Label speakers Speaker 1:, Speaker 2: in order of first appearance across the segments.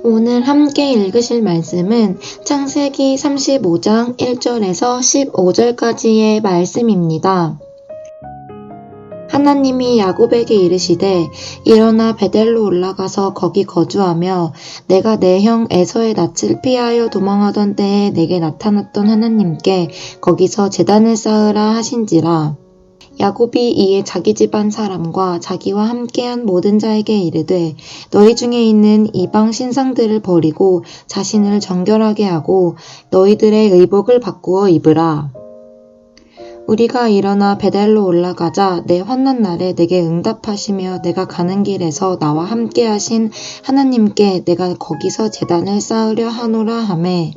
Speaker 1: 오늘 함께 읽으실 말씀은 창세기 35장 1절에서 15절까지의 말씀입니다. 하나님이 야곱에게 이르시되 일어나 베델로 올라가서 거기 거주하며 내가 내 형 에서의 낯을 피하여 도망하던 때에 내게 나타났던 하나님께 거기서 제단을 쌓으라 하신지라. 야곱이 이에 자기 집안 사람과 자기와 함께한 모든 자에게 이르되 너희 중에 있는 이방 신상들을 버리고 자신을 정결하게 하고 너희들의 의복을 바꾸어 입으라. 우리가 일어나 베델로 올라가자 내 환난 날에 내게 응답하시며 내가 가는 길에서 나와 함께 하신 하나님께 내가 거기서 제단을 쌓으려 하노라 하매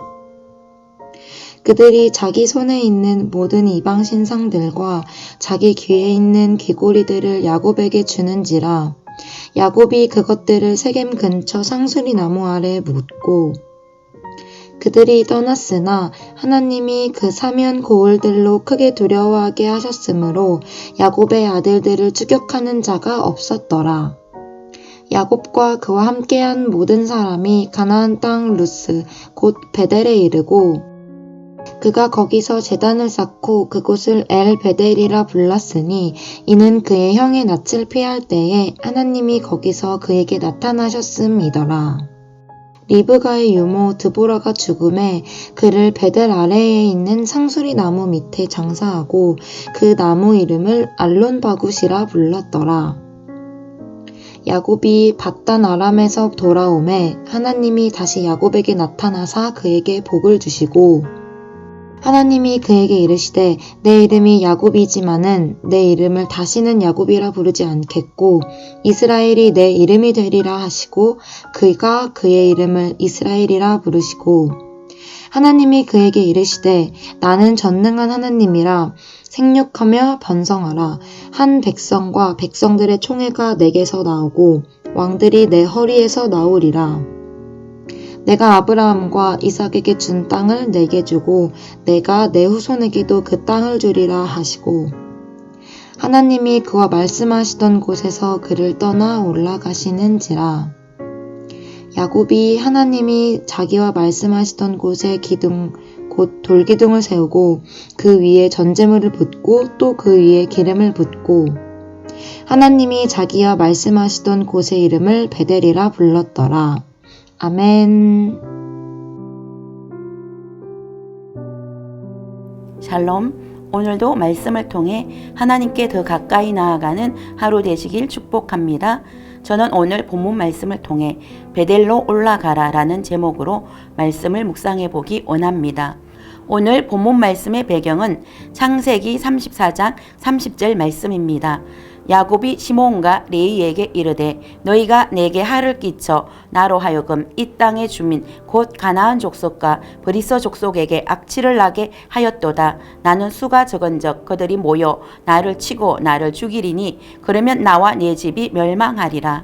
Speaker 1: 그들이 자기 손에 있는 모든 이방 신상들과 자기 귀에 있는 귀고리들을 야곱에게 주는지라. 야곱이 그것들을 세겜 근처 상수리 나무 아래에 묻고 그들이 떠났으나 하나님이 그 사면 고을들로 크게 두려워하게 하셨으므로 야곱의 아들들을 추격하는 자가 없었더라. 야곱과 그와 함께한 모든 사람이 가나안 땅 루스 곧 베델에 이르고 그가 거기서 제단을 쌓고 그곳을 엘 베델이라 불렀으니 이는 그의 형의 낯을 피할 때에 하나님이 거기서 그에게 나타나셨음이더라. 리브가의 유모 드보라가 죽음에 그를 베델 아래에 있는 상수리 나무 밑에 장사하고 그 나무 이름을 알론바굿이라 불렀더라. 야곱이 밧단 아람에서 돌아오매 하나님이 다시 야곱에게 나타나사 그에게 복을 주시고 하나님이 그에게 이르시되 내 이름이 야곱이지만은 내 이름을 다시는 야곱이라 부르지 않겠고 이스라엘이 내 이름이 되리라 하시고 그가 그의 이름을 이스라엘이라 부르시고 하나님이 그에게 이르시되 나는 전능한 하나님이라 생육하며 번성하라. 한 백성과 백성들의 총회가 내게서 나오고 왕들이 내 허리에서 나오리라. 내가 아브라함과 이삭에게 준 땅을 내게 주고 내가 내 후손에게도 그 땅을 주리라 하시고 하나님이 그와 말씀하시던 곳에서 그를 떠나 올라가시는지라. 야곱이 하나님이 자기와 말씀하시던 곳에 기둥 곧 돌기둥을 세우고 그 위에 전제물을 붓고 또 그 위에 기름을 붓고 하나님이 자기와 말씀하시던 곳의 이름을 베델이라 불렀더라. 아멘.
Speaker 2: 샬롬. 오늘도 말씀을 통해 하나님께 더 가까이 나아가는 하루 되시길 축복합니다. 저는 오늘 본문 말씀을 통해 베델로 올라가라 라는 제목으로 말씀을 묵상해 보기 원합니다. 오늘 본문 말씀의 배경은 창세기 34장 30절 말씀입니다. 야곱이 시몬과 레위에게 이르되 너희가 내게 하를 끼쳐 나로 하여금 이 땅의 주민 곧 가나안 족속과 브리스 족속에게 악취를 나게 하였도다. 나는 수가 적은즉 그들이 모여 나를 치고 나를 죽이리니 그러면 나와 내 집이 멸망하리라.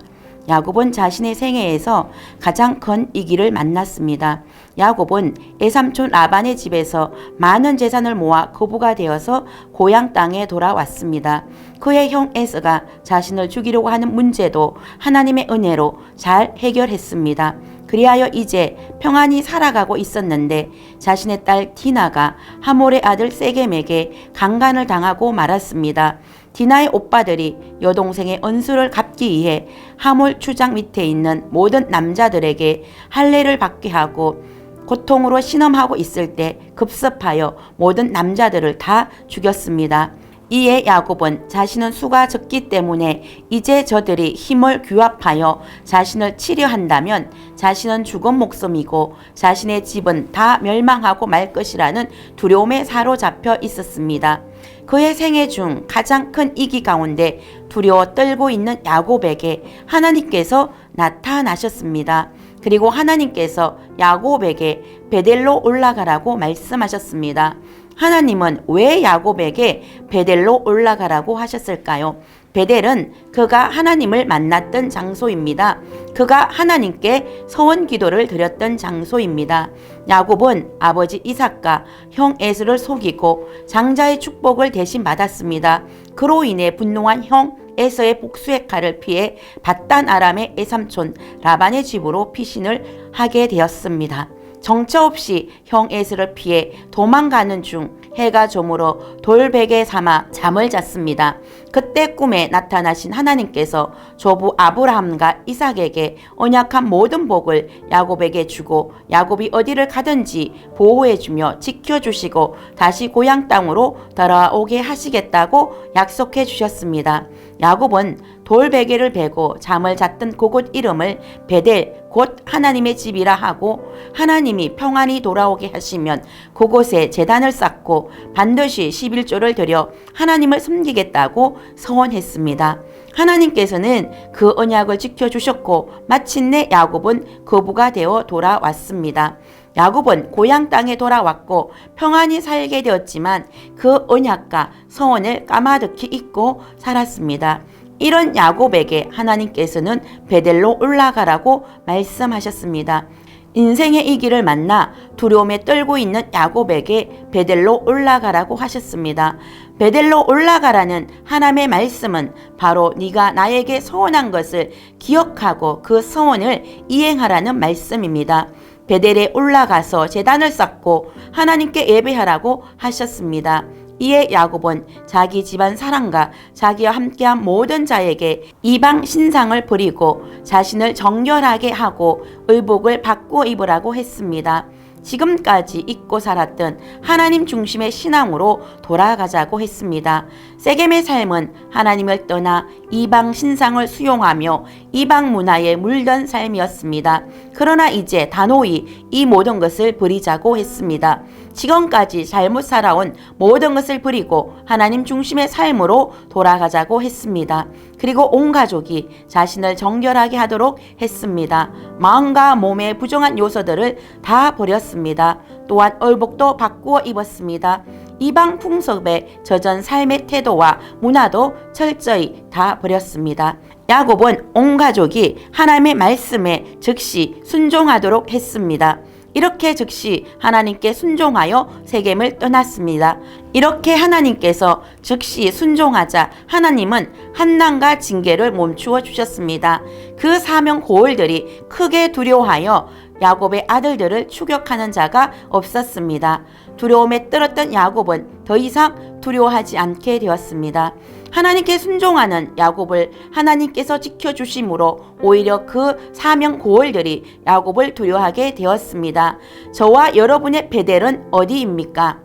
Speaker 2: 야곱은 자신의 생애에서 가장 큰 위기를 만났습니다. 야곱은 애삼촌 라반의 집에서 많은 재산을 모아 거부가 되어서 고향 땅에 돌아왔습니다. 그의 형 에서가 자신을 죽이려고 하는 문제도 하나님의 은혜로 잘 해결했습니다. 그리하여 이제 평안히 살아가고 있었는데 자신의 딸 디나가 하몰의 아들 세겜에게 강간을 당하고 말았습니다. 디나의 오빠들이 여동생의 은수를 갚기 위해 하몰 추장 밑에 있는 모든 남자들에게 할례를 받게 하고 고통으로 신음하고 있을 때 급습하여 모든 남자들을 다 죽였습니다. 이에 야곱은 자신은 수가 적기 때문에 이제 저들이 힘을 규합하여 자신을 치려 한다면 자신은 죽은 목숨이고 자신의 집은 다 멸망하고 말 것이라는 두려움에 사로잡혀 있었습니다. 그의 생애 중 가장 큰 위기 가운데 두려워 떨고 있는 야곱에게 하나님께서 나타나셨습니다. 그리고 하나님께서 야곱에게 베델로 올라가라고 말씀하셨습니다. 하나님은 왜 야곱에게 베델로 올라가라고 하셨을까요? 베델은 그가 하나님을 만났던 장소입니다. 그가 하나님께 서원 기도를 드렸던 장소입니다. 야곱은 아버지 이삭과 형 에서를 속이고 장자의 축복을 대신 받았습니다. 그로 인해 분노한 형 에서의 복수의 칼을 피해 밧단 아람의 애삼촌 라반의 집으로 피신을 하게 되었습니다. 정처 없이 형 에스를 피해 도망가는 중 해가 저물어 돌베개 삼아 잠을 잤습니다. 그때 꿈에 나타나신 하나님께서 조부 아브라함과 이삭에게 언약한 모든 복을 야곱에게 주고 야곱이 어디를 가든지 보호해주며 지켜주시고 다시 고향 땅으로 돌아오게 하시겠다고 약속해 주셨습니다. 야곱은 돌베개를 베고 잠을 잤던 그곳 이름을 베델 곧 하나님의 집이라 하고 하나님이 평안히 돌아오게 하시면 그곳에 제단을 쌓고 반드시 11조를 드려 하나님을 섬기겠다고 서원했습니다. 하나님께서는 그 언약을 지켜주셨고 마침내 야곱은 거부가 되어 돌아왔습니다. 야곱은 고향 땅에 돌아왔고 평안히 살게 되었지만 그 언약과 서원을 까마득히 잊고 살았습니다. 이런 야곱에게 하나님께서는 베델로 올라가라고 말씀하셨습니다. 인생의 이 길을 만나 두려움에 떨고 있는 야곱에게 베델로 올라가라고 하셨습니다. 베델로 올라가라는 하나님의 말씀은 바로 네가 나에게 서원한 것을 기억하고 그 서원을 이행하라는 말씀입니다. 베델에 올라가서 제단을 쌓고 하나님께 예배하라고 하셨습니다. 이에 야곱은 자기 집안 사람과 자기와 함께한 모든 자에게 이방 신상을 버리고 자신을 정결하게 하고 의복을 바꾸어 입으라고 했습니다. 지금까지 잊고 살았던 하나님 중심의 신앙으로 돌아가자고 했습니다. 세겜의 삶은 하나님을 떠나 이방 신상을 수용하며 이방 문화에 물든 삶이었습니다. 그러나 이제 단호히 이 모든 것을 버리자고 했습니다. 지금까지 잘못 살아온 모든 것을 버리고 하나님 중심의 삶으로 돌아가자고 했습니다. 그리고 온 가족이 자신을 정결하게 하도록 했습니다. 마음과 몸의 부정한 요소들을 다 버렸습니다. 또한 얼복도 바꾸어 입었습니다. 이방 풍습에 젖은 삶의 태도와 문화도 철저히 다 버렸습니다. 야곱은 온 가족이 하나님의 말씀에 즉시 순종하도록 했습니다. 이렇게 즉시 하나님께 순종하여 세겜을 떠났습니다. 이렇게 하나님께서 즉시 순종하자 하나님은 환난과 징계를 멈추어 주셨습니다. 그 사명 고을들이 크게 두려워하여 야곱의 아들들을 추격하는 자가 없었습니다. 두려움에 떨었던 야곱은 더 이상 두려워하지 않게 되었습니다. 하나님께 순종하는 야곱을 하나님께서 지켜주심으로 오히려 그 사명 고을들이 야곱을 두려워하게 되었습니다. 저와 여러분의 베델은 어디입니까?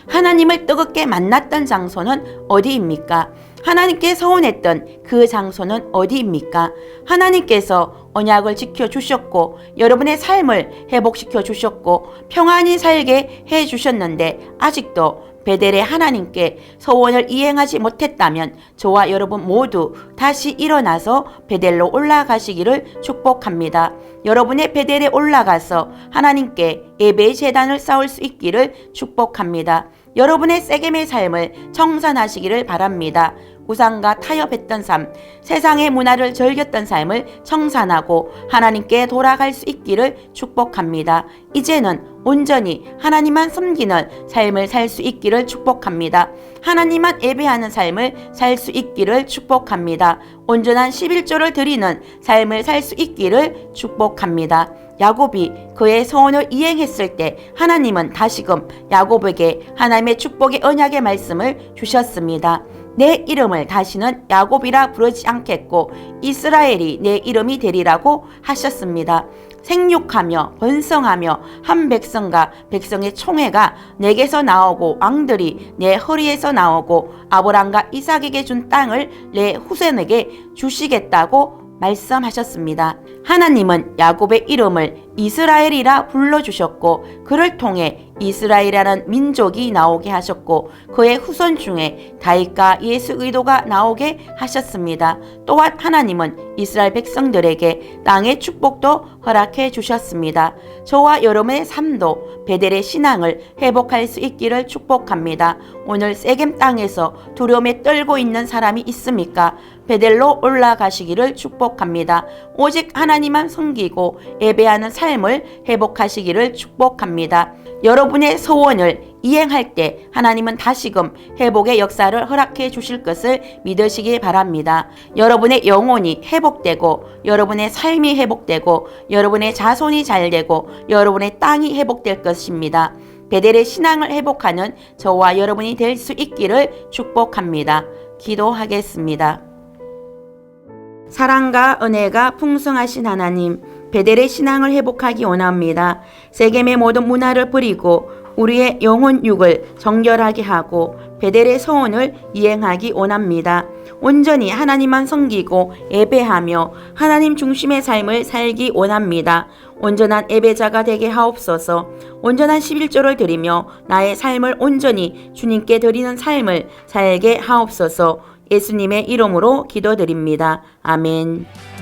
Speaker 2: 하나님을 뜨겁게 만났던 장소는 어디입니까? 하나님께 서원했던 그 장소는 어디입니까? 하나님께서 언약을 지켜주셨고 여러분의 삶을 회복시켜 주셨고 평안히 살게 해주셨는데 아직도 베델의 하나님께 서원을 이행하지 못했다면 저와 여러분 모두 다시 일어나서 베델로 올라가시기를 축복합니다. 여러분의 베델에 올라가서 하나님께 예배의 제단을 쌓을 수 있기를 축복합니다. 여러분의 세겜의 삶을 청산하시기를 바랍니다. 우상과 타협했던 삶, 세상의 문화를 즐겼던 삶을 청산하고 하나님께 돌아갈 수 있기를 축복합니다. 이제는 온전히 하나님만 섬기는 삶을 살 수 있기를 축복합니다. 하나님만 예배하는 삶을 살 수 있기를 축복합니다. 온전한 11조를 드리는 삶을 살 수 있기를 축복합니다. 야곱이 그의 서원을 이행했을 때 하나님은 다시금 야곱에게 하나님의 축복의 언약의 말씀을 주셨습니다. 내 이름을 다시는 야곱이라 부르지 않겠고 이스라엘이 내 이름이 되리라고 하셨습니다. 생육하며 번성하며 한 백성과 백성의 총회가 내게서 나오고 왕들이 내 허리에서 나오고 아브람과 이삭에게 준 땅을 내 후손에게 주시겠다고 말씀하셨습니다. 하나님은 야곱의 이름을 이스라엘이라 불러주셨고 그를 통해 이스라엘이라는 민족이 나오게 하셨고 그의 후손 중에 다윗과 예수 그리스도가 나오게 하셨습니다. 또한 하나님은 이스라엘 백성들에게 땅의 축복도 허락해 주셨습니다. 저와 여러분의 삶도 베델의 신앙을 회복할 수 있기를 축복합니다. 오늘 세겜 땅에서 두려움에 떨고 있는 사람이 있습니까? 베델로 올라가시기를 축복합니다. 오직 하나님만 섬기고 예배하는 삶을 회복하시기를 축복합니다. 여러분의 소원을 이행할 때 하나님은 다시금 회복의 역사를 허락해 주실 것을 믿으시기 바랍니다. 여러분의 영혼이 회복되고 여러분의 삶이 회복되고 여러분의 자손이 잘되고 여러분의 땅이 회복될 것입니다. 베델의 신앙을 회복하는 저와 여러분이 될 수 있기를 축복합니다. 기도하겠습니다. 사랑과 은혜가 풍성하신 하나님, 베델의 신앙을 회복하기 원합니다. 세겜의 모든 문화를 버리고 우리의 영혼 육을 정결하게 하고 베델의 서원을 이행하기 원합니다. 온전히 하나님만 섬기고 예배하며 하나님 중심의 삶을 살기 원합니다. 온전한 예배자가 되게 하옵소서. 온전한 11조를 드리며 나의 삶을 온전히 주님께 드리는 삶을 살게 하옵소서. 예수님의 이름으로 기도드립니다. 아멘.